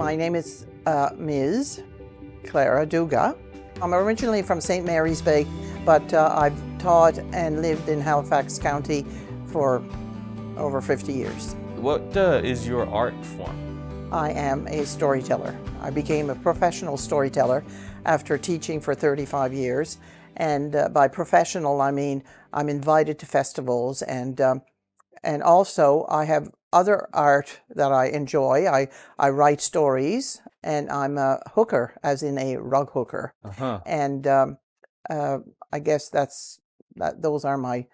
My name is Ms. Clara Dugas. I'm originally from St. Mary's Bay, but I've taught and lived in Halifax County for over 50 years. What is your art form? I am a storyteller. I became a professional storyteller after teaching for 35 years. And by professional, I mean I'm invited to festivals, and also I have other art that I enjoy. I write stories, and I'm a hooker, as in a rug hooker. And I guess those are my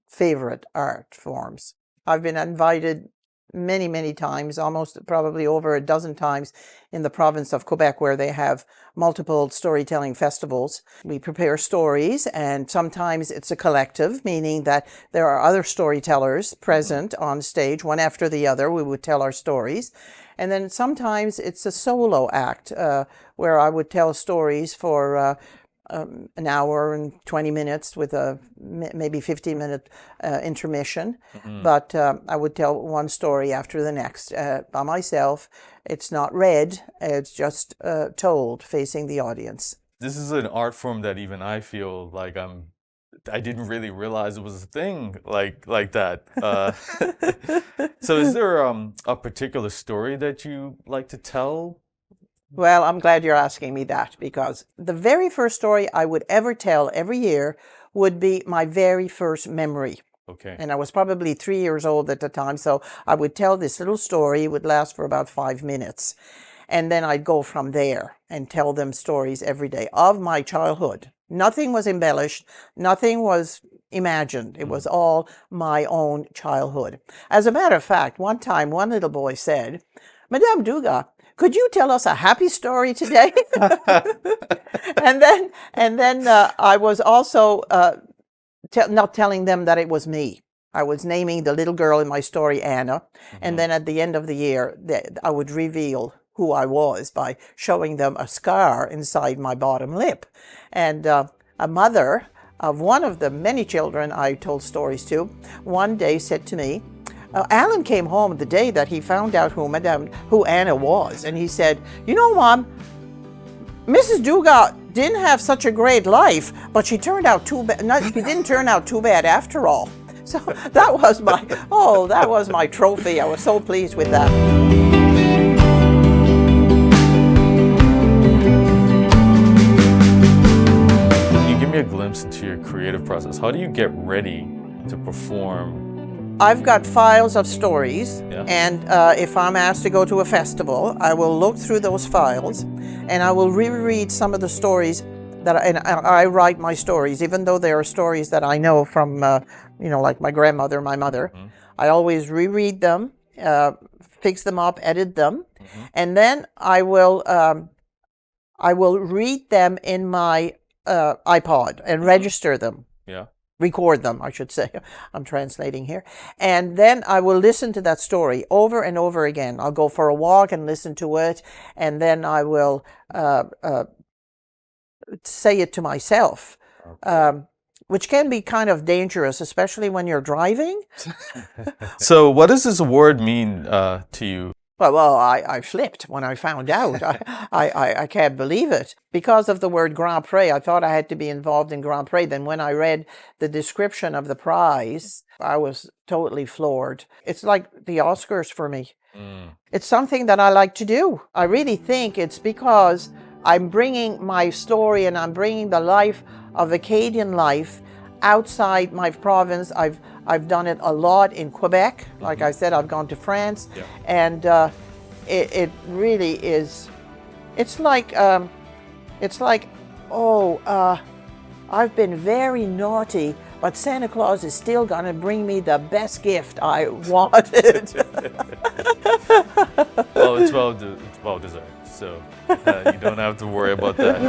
favorite art forms. I've been invited many times, almost probably over a dozen times in the province of Quebec, where they have multiple storytelling festivals. We prepare stories, and sometimes it's a collective, meaning that there are other storytellers present on stage, one after the other. We would tell our stories. And then sometimes it's a solo act, where I would tell stories for an hour and 20 minutes with a maybe 15-minute intermission. But I would tell one story after the next by myself. It's not read, it's just told, facing the audience. This is an art form that even I feel like I didn't really realize it was a thing like that. So is there a particular story that you like to tell? Well, I'm glad you're asking me that, because the very first story I would ever tell every year would be my very first memory. Okay. And I was probably 3 years old at the time, so I would tell this little story. It would last for about 5 minutes. And then I'd go from there and tell them stories every day of my childhood. Nothing was embellished. Nothing was imagined. It was all my own childhood. As a matter of fact, one time, one little boy said, "Madame Dugas, could you tell us a happy story today?" and then I was also not telling them that it was me. I was naming the little girl in my story Anna. And then at the end of the year, I would reveal who I was by showing them a scar inside my bottom lip. And a mother of one of the many children I told stories to one day said to me, Alan came home the day that he found out who Anna was, and he said, "You know, Mom, Mrs. Dugas didn't have such a great life, but she turned out too bad. She didn't turn out too bad after all." So that was my trophy. I was so pleased with that. Can you give me a glimpse into your creative process? How do you get ready to perform? I've got files of stories, and if I'm asked to go to a festival, I will look through those files, and I will reread some of the stories and I write my stories, even though they are stories that I know from, like my grandmother, my mother. I always reread them, fix them up, edit them, and then I will read them in my iPod and register them. Record them, I should say. I'm translating here. And then I will listen to that story over and over again. I'll go for a walk and listen to it, and then I will say it to myself, which can be kind of dangerous, especially when you're driving. So what does this award mean to you? Well, I flipped when I found out. I can't believe it. Because of the word Grand-Pré, I thought I had to be involved in Grand-Pré. Then when I read the description of the prize, I was totally floored. It's like the Oscars for me. It's something that I like to do. I really think it's because I'm bringing my story and I'm bringing the life of Acadian life outside my province. I've done it a lot in Quebec. Like I said, I've gone to France, and it really is. It's like I've been very naughty, but Santa Claus is still gonna bring me the best gift I wanted. Well, it's well deserved, so you don't have to worry about that.